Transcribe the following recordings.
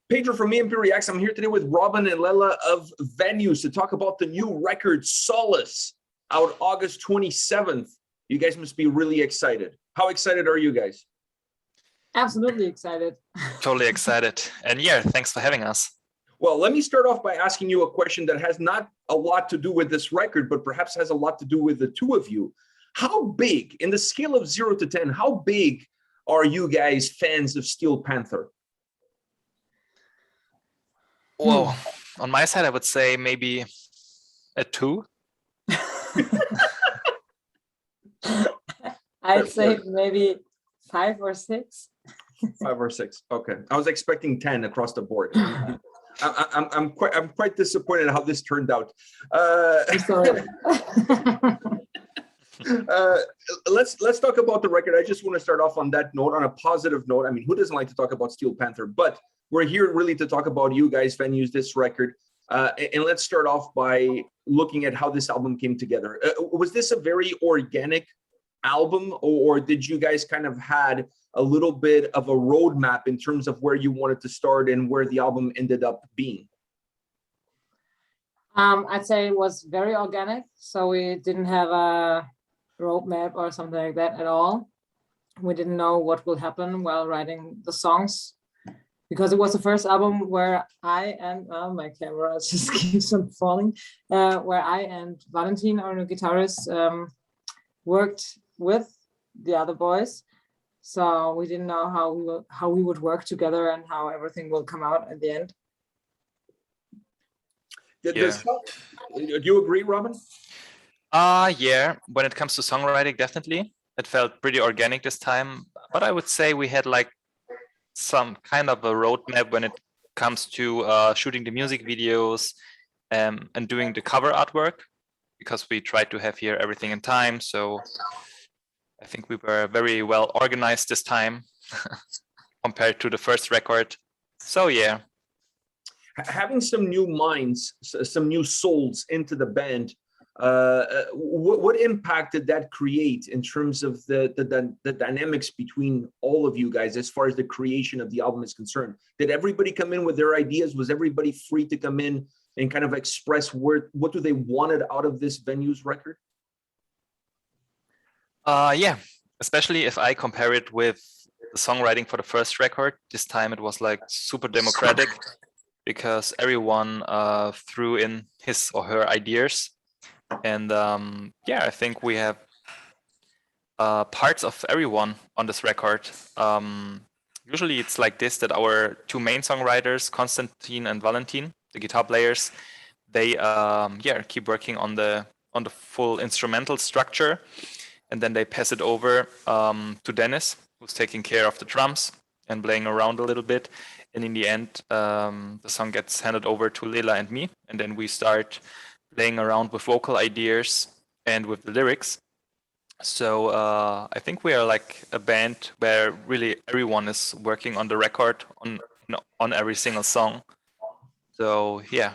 Pedro from A&P-Reacts. I'm here today with Robin and Lela of Venues to talk about the new record, Solace, out August 27th. You guys must be really excited. How excited are you guys? Absolutely excited. Totally excited. And yeah, thanks for having us. Well, let me start off by asking you a question that has not a lot to do with this record, but perhaps has a lot to do with the two of you. How big, in the scale of 0 to 10, how big are you guys fans of Steel Panther? Well, on my side, I would say maybe a 2. I'd say maybe 5 or 6. 5 or 6. Okay, I was expecting 10 across the board. I'm quite disappointed how this turned out. Sorry. Let's talk about the record. I just want to start off on that note, on a positive note. I mean, who doesn't like to talk about Steel Panther? But we're here really to talk about you guys, Venues, this record. And let's start off by looking at how this album came together. Was this a very organic album, or did you guys kind of had a little bit of a roadmap in terms of where you wanted to start and where the album ended up being? I'd say it was very organic. So we didn't have a roadmap or something like that at all. We didn't know what will happen while writing the songs, because it was the first album where I and my camera just keeps on falling, where I and Valentin, our new guitarist, worked with the other boys. So we didn't know how we would work together and how everything will come out at the end. Do you agree, Robin? Yeah, when it comes to songwriting, definitely. It felt pretty organic this time, but I would say we had like some kind of a roadmap when it comes to shooting the music videos and doing the cover artwork, because we tried to have here everything in time. So I think we were very well organized this time compared to the first record. So yeah. Having some new minds, some new souls into the band, what impact did that create in terms of the dynamics between all of you guys as far as the creation of the album is concerned? Did everybody come in with their ideas? Was everybody free to come in and kind of express what do they wanted out of this Venues record? Yeah, especially if I compare it with the songwriting for the first record. This time it was like super democratic, because everyone threw in his or her ideas. And yeah, I think we have parts of everyone on this record. Usually it's like this, that our two main songwriters, Konstantin and Valentin, the guitar players, they keep working on the full instrumental structure, and then they pass it over to Dennis, who's taking care of the drums and playing around a little bit. And in the end, the song gets handed over to Lela and me, and then we start playing around with vocal ideas and with the lyrics. So I think we are like a band where really everyone is working on the record, on every single song. So yeah.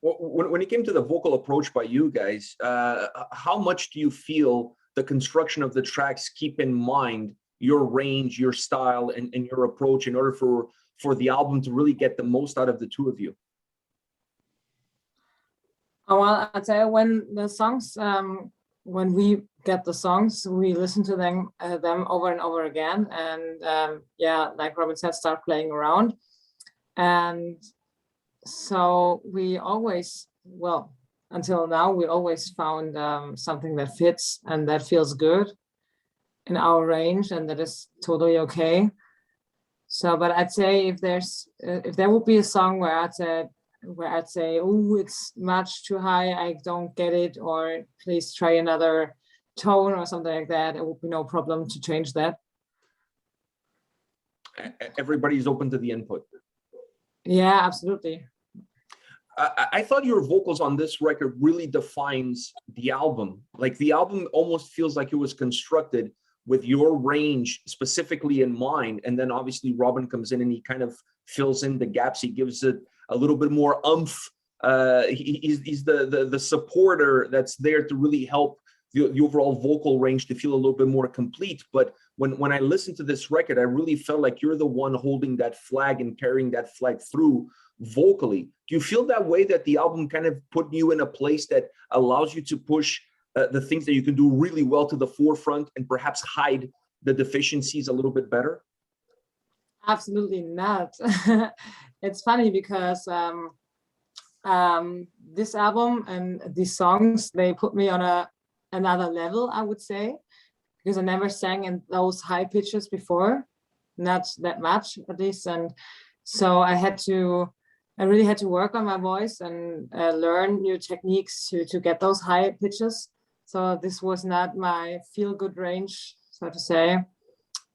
Well, when it came to the vocal approach by you guys, how much do you feel the construction of the tracks keep in mind your range, your style, and your approach in order for the album to really get the most out of the two of you? Well, I'd say when the songs, when we get the songs, we listen to them over and over again, and yeah, like Robin said, start playing around. And so we always, well, until now, we always found something that fits and that feels good in our range, and that is totally okay. So, but I'd say if there would be a song where I'd say, oh, it's much too high, I don't get it, or please try another tone or something like that, it would be no problem to change that. Everybody's open to the input. Yeah, absolutely. I thought your vocals on this record really defines the album. Like the album almost feels like it was constructed with your range specifically in mind. And then obviously Robin comes in and he kind of fills in the gaps. He gives it a little bit more oomph. He's the supporter that's there to really help the overall vocal range to feel a little bit more complete. But when I listened to this record, I really felt like you're the one holding that flag and carrying that flag through vocally. Do you feel that way, that the album kind of put you in a place that allows you to push the things that you can do really well to the forefront and perhaps hide the deficiencies a little bit better? Absolutely not. It's funny because this album and these songs, they put me on another level, I would say, because I never sang in those high pitches before, not that much at least. And so I really had to work on my voice and learn new techniques to get those high pitches. So this was not my feel-good range, so to say.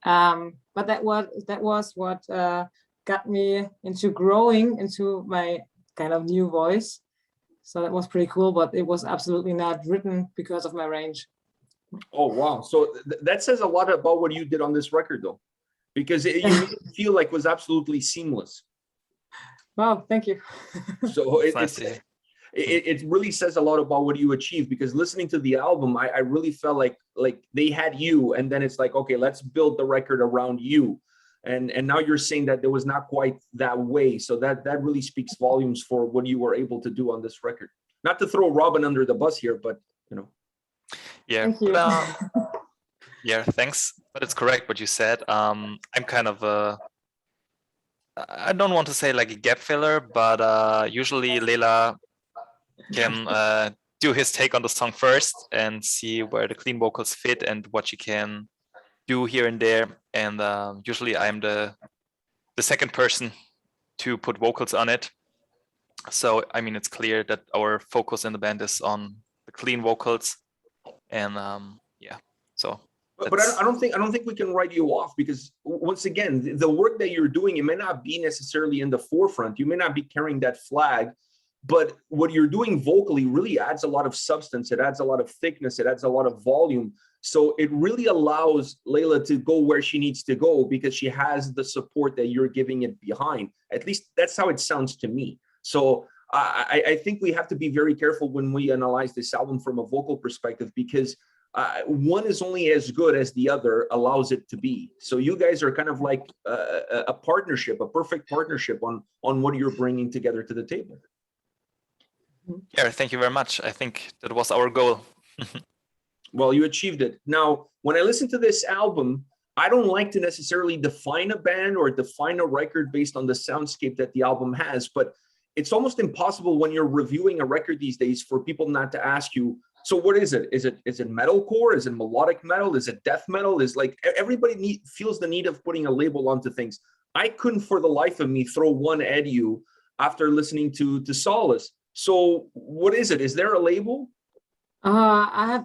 But that was what got me into growing into my kind of new voice. So that was pretty cool, but it was absolutely not written because of my range. Oh, wow. So that says a lot about what you did on this record, though, because you made it feel like it was absolutely seamless. Wow, thank you. So it really says a lot about what you achieved, because listening to the album, I really felt like they had you, and then it's like, okay, let's build the record around you. And now you're saying that there was not quite that way. So that really speaks volumes for what you were able to do on this record. Not to throw Robin under the bus here, but you know. Yeah. Thank you. Yeah, thanks. But it's correct what you said. I'm kind of I don't want to say like a gap filler, but usually Lela can do his take on the song first and see where the clean vocals fit and what she can do here and there. And usually I'm the second person to put vocals on it. So I mean, it's clear that our focus in the band is on the clean vocals, and yeah. So. But I don't think we can write you off, because once again, the work that you're doing, it may not be necessarily in the forefront. You may not be carrying that flag, but what you're doing vocally really adds a lot of substance. It adds a lot of thickness. It adds a lot of volume. So it really allows Lela to go where she needs to go, because she has the support that you're giving it behind. At least that's how it sounds to me. So I think we have to be very careful when we analyze this album from a vocal perspective, because one is only as good as the other allows it to be. So you guys are kind of like a partnership, a perfect partnership on what you're bringing together to the table. Yeah, thank you very much. I think that was our goal. Well, you achieved it. Now, when I listen to this album, I don't like to necessarily define a band or define a record based on the soundscape that the album has, but it's almost impossible when you're reviewing a record these days for people not to ask you, so what is it? Is it metalcore? Is it melodic metal? Is it death metal? Is like everybody feels the need of putting a label onto things. I couldn't for the life of me throw one at you after listening to Solace. So what is it? Is there a label? I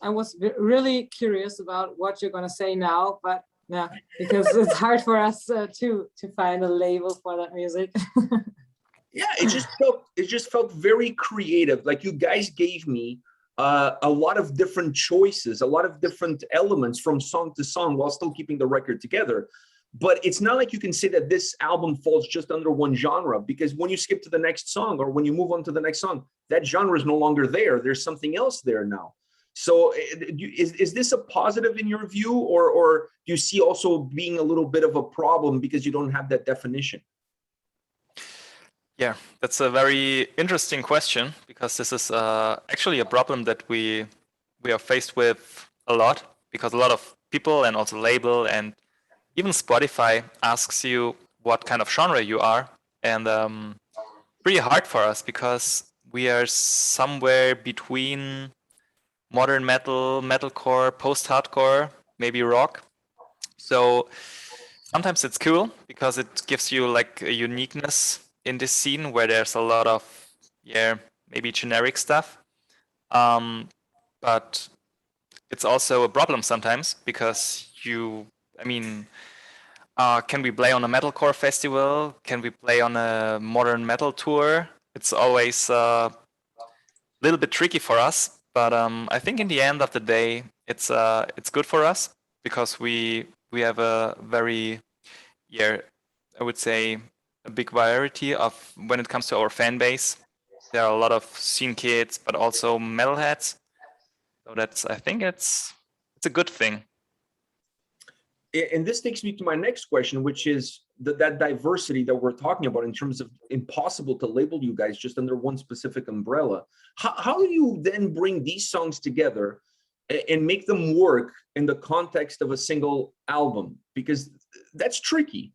was really curious about what you're gonna say now, but yeah, because it's hard for us to find a label for that music. Yeah, it just felt very creative. Like you guys gave me a lot of different choices, a lot of different elements from song to song while still keeping the record together. But it's not like you can say that this album falls just under one genre, because when you skip to the next song or when you move on to the next song, that genre is no longer there. There's something else there now. So is this a positive in your view, or do you see also being a little bit of a problem because you don't have that definition? Yeah, that's a very interesting question, because this is actually a problem that we are faced with a lot, because a lot of people and also label and even Spotify asks you what kind of genre you are, and pretty hard for us because we are somewhere between modern metal, metalcore, post-hardcore, maybe rock. So sometimes it's cool because it gives you like a uniqueness in this scene where there's a lot of, yeah, maybe generic stuff. But it's also a problem sometimes because can we play on a metalcore festival? Can we play on a modern metal tour? It's always a little bit tricky for us, but I think in the end of the day, it's good for us because we have a very, I would say, a big variety of when it comes to our fan base. There are a lot of scene kids, but also metalheads. So that's, I think it's a good thing. And this takes me to my next question, which is that diversity that we're talking about in terms of impossible to label you guys just under one specific umbrella. How do you then bring these songs together and make them work in the context of a single album? Because that's tricky.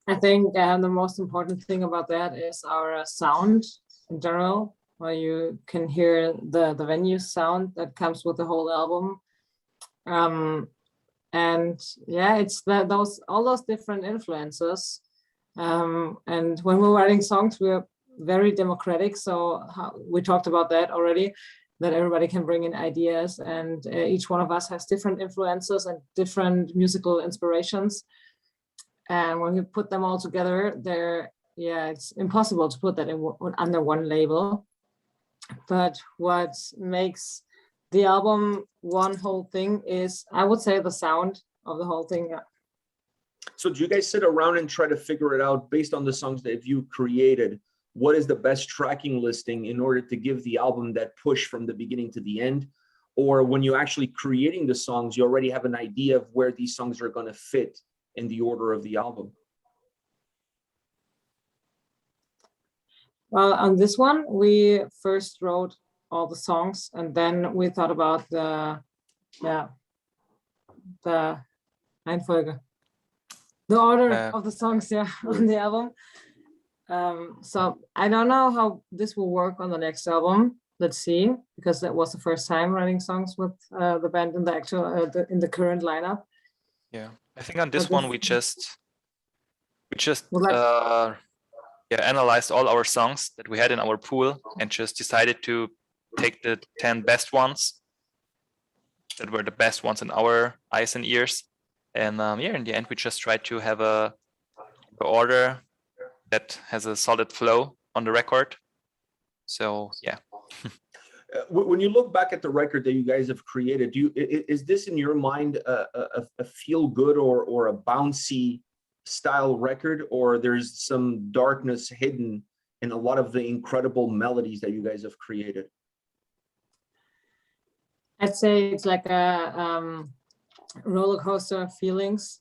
I think the most important thing about that is our sound in general, where you can hear the venue sound that comes with the whole album. And yeah, it's all those different influences. And when we're writing songs, we're very democratic. So we talked about that already, that everybody can bring in ideas, and each one of us has different influences and different musical inspirations. And when we put them all together, it's impossible to put that under one label. But what makes the album one whole thing is, I would say, the sound of the whole thing. So do you guys sit around and try to figure it out based on the songs that you created? What is the best tracking listing in order to give the album that push from the beginning to the end? Or when you're actually creating the songs, you already have an idea of where these songs are going to fit in the order of the album? Well, on this one, we first wrote all the songs, and then we thought about the Reihenfolge, the order of the songs, on the album. So I don't know how this will work on the next album. Let's see, because that was the first time writing songs with the band in the actual in the current lineup. Yeah, I think on this one we just analyzed all our songs that we had in our pool and just decided to take the 10 best ones that were the best ones in our eyes and ears. And in the end, we just tried to have a order that has a solid flow on the record. So yeah. When you look back at the record that you guys have created, is this in your mind a feel good or a bouncy style record, or there's some darkness hidden in a lot of the incredible melodies that you guys have created? I'd say it's like a roller coaster of feelings.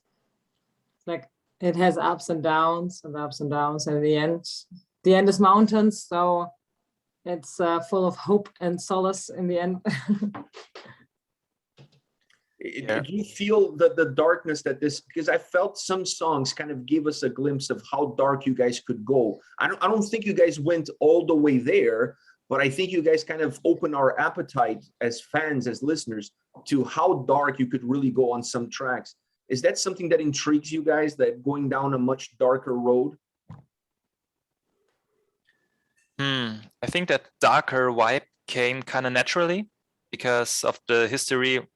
Like it has ups and downs, and the end is mountains. So it's full of hope and solace in the end. Do you feel that the darkness that this, because I felt some songs kind of gave us a glimpse of how dark you guys could go. I don't think you guys went all the way there, but I think you guys kind of opened our appetite as fans, as listeners, to how dark you could really go on some tracks. Is that something that intrigues you guys, that going down a much darker road? I think that darker vibe came kind of naturally because of the history,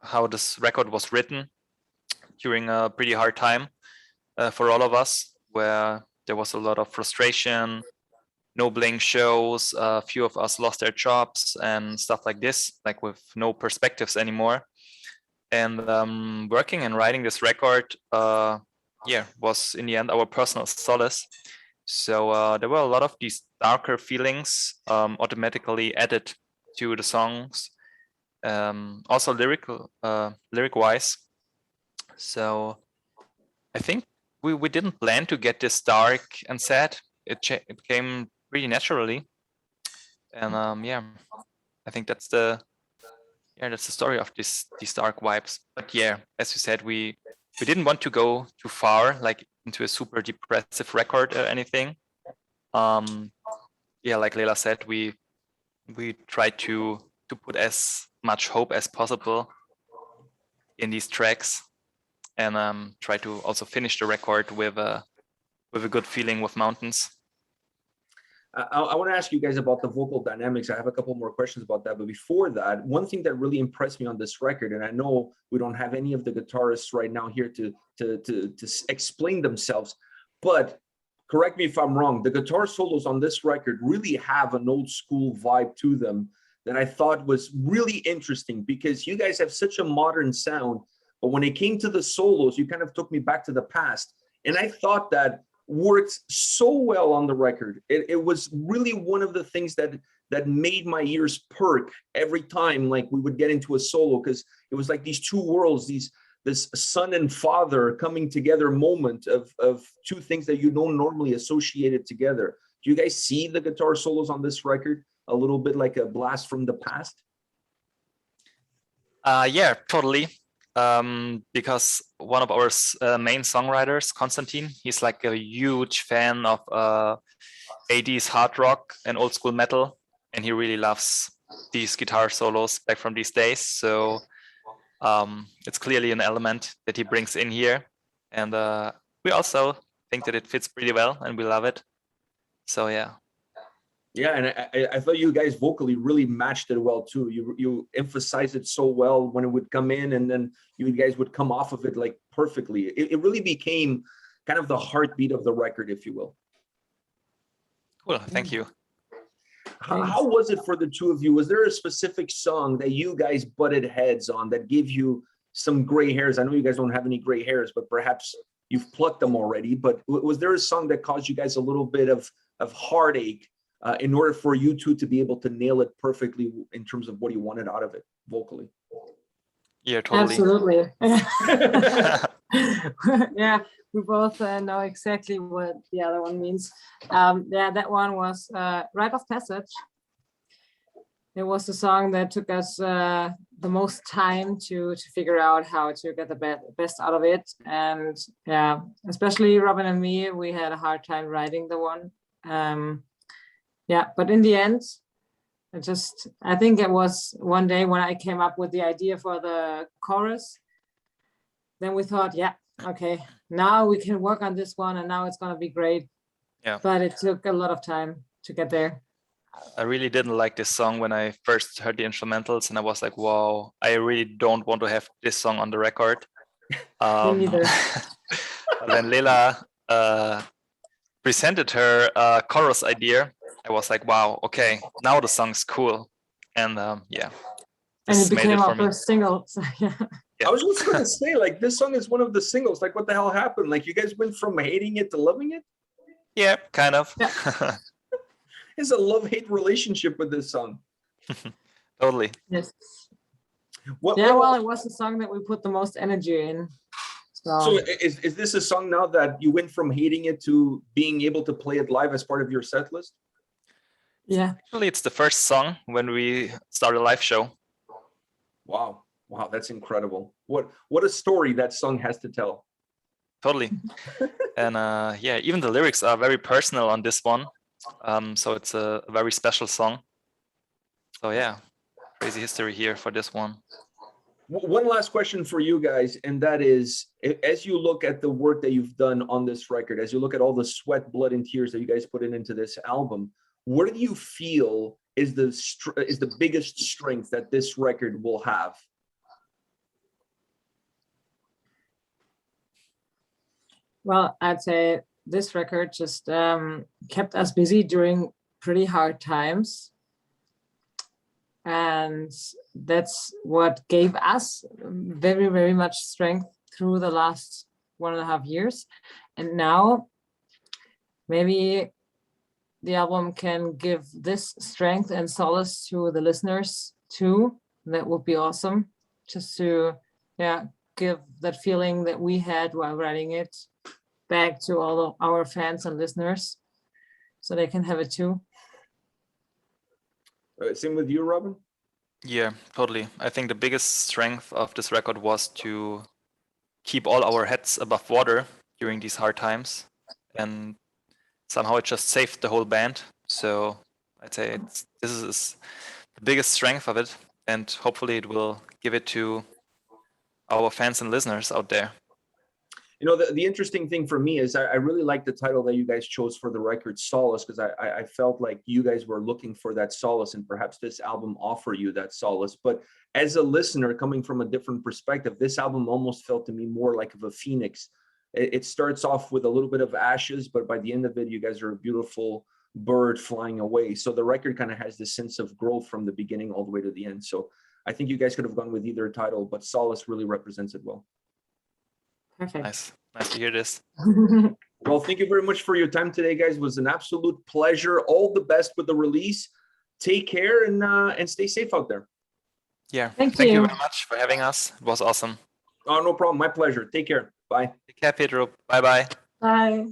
how this record was written during a pretty hard time for all of us, where there was a lot of frustration, no playing shows, a few of us lost their jobs and stuff like this, like with no perspectives anymore. And working and writing this record, was in the end our personal solace. So there were a lot of these darker feelings automatically added to the songs, also lyric-wise. So I think we didn't plan to get this dark and sad. It came really naturally, and I think that's the story of these dark vibes. But yeah, as you said, we didn't want to go too far, like into a super depressive record or anything. Like Lela said, we tried to put as much hope as possible in these tracks, and try to also finish the record with a good feeling with mountains. I want to ask you guys about the vocal dynamics. I have a couple more questions about that. But before that, one thing that really impressed me on this record, and I know we don't have any of the guitarists right now here to explain themselves, but correct me if I'm wrong, the guitar solos on this record really have an old school vibe to them that I thought was really interesting, because you guys have such a modern sound, but when it came to the solos, you kind of took me back to the past. And I thought that worked so well on the record. It was really one of the things that that made my ears perk every time like we would get into a solo, because it was like these two worlds, this son and father coming together moment of two things that you don't normally associate it together. Do you guys see the guitar solos on this record a little bit like a blast from the past? Yeah, totally. Because one of our main songwriters, Konstantin, he's like a huge fan of 80s hard rock and old school metal, and he really loves these guitar solos back from these days. So it's clearly an element that he brings in here, and we also think that it fits pretty well, and we love it. So yeah. Yeah, and I thought you guys vocally really matched it well too. You emphasized it so well when it would come in, and then you guys would come off of it like perfectly. It really became kind of the heartbeat of the record, if you will. Cool, thank you. How was it for the two of you? Was there a specific song that you guys butted heads on that gave you some gray hairs? I know you guys don't have any gray hairs, but perhaps you've plucked them already. But was there a song that caused you guys a little bit of heartache in order for you two to be able to nail it perfectly in terms of what you wanted out of it vocally? Yeah, totally. Absolutely. Yeah, we both know exactly what the other one means. Yeah, that one was Rite of Passage. It was the song that took us the most time to figure out how to get the best out of it. And yeah, especially Robin and me, we had a hard time writing the one. Yeah, but in the end, I think it was one day when I came up with the idea for the chorus. Then we thought, yeah, okay, now we can work on this one, and now it's gonna be great. Yeah. But it took a lot of time to get there. I really didn't like this song when I first heard the instrumentals, and I was like, wow, I really don't want to have this song on the record. Me neither. But then Lela presented her chorus idea. I was like, wow, okay, now the song's cool. And yeah. And it this made became our for me. first single. So, yeah. I was just going to say, like, this song is one of the singles. Like, what the hell happened? Like, you guys went from hating it to loving it? Yeah, kind of. Yeah. It's a love-hate relationship with this song. Totally. Yes. Well, it was the song that we put the most energy in. So is this a song now that you went from hating it to being able to play it live as part of your set list? Yeah. Actually, it's the first song when we start a live show. Wow. Wow, that's incredible. What a story that song has to tell. Totally. And yeah, even the lyrics are very personal on this one. So it's a very special song. So yeah, crazy history here for this one. One last question for you guys, and that is, as you look at the work that you've done on this record, as you look at all the sweat, blood, and tears that you guys put into this album, what do you feel is the biggest strength that this record will have? Well, I'd say this record just kept us busy during pretty hard times. And that's what gave us very, very much strength through the last 1.5 years. And now maybe the album can give this strength and solace to the listeners too. That would be awesome, just to give that feeling that we had while writing it back to all of our fans and listeners, so they can have it too. Same with you, Robin? Yeah, totally. I think the biggest strength of this record was to keep all our heads above water during these hard times, and somehow it just saved the whole band. So I'd say this is the biggest strength of it, and hopefully it will give it to our fans and listeners out there. You know, the interesting thing for me is I really like the title that you guys chose for the record, Solace, because I felt like you guys were looking for that solace, and perhaps this album offered you that solace. But as a listener coming from a different perspective, this album almost felt to me more like of a phoenix. It starts off with a little bit of ashes, but by the end of it, you guys are a beautiful bird flying away. So the record kind of has this sense of growth from the beginning all the way to the end. So I think you guys could have gone with either title, but Solace really represents it well. Perfect. Nice to hear this. Well, thank you very much for your time today, guys. It was an absolute pleasure. All the best with the release. take care and stay safe out there. Yeah. Thank you you. very much for having us. It was awesome. Oh, no problem. My pleasure. Take care. Bye. Take care, Pedro. Bye bye. Bye.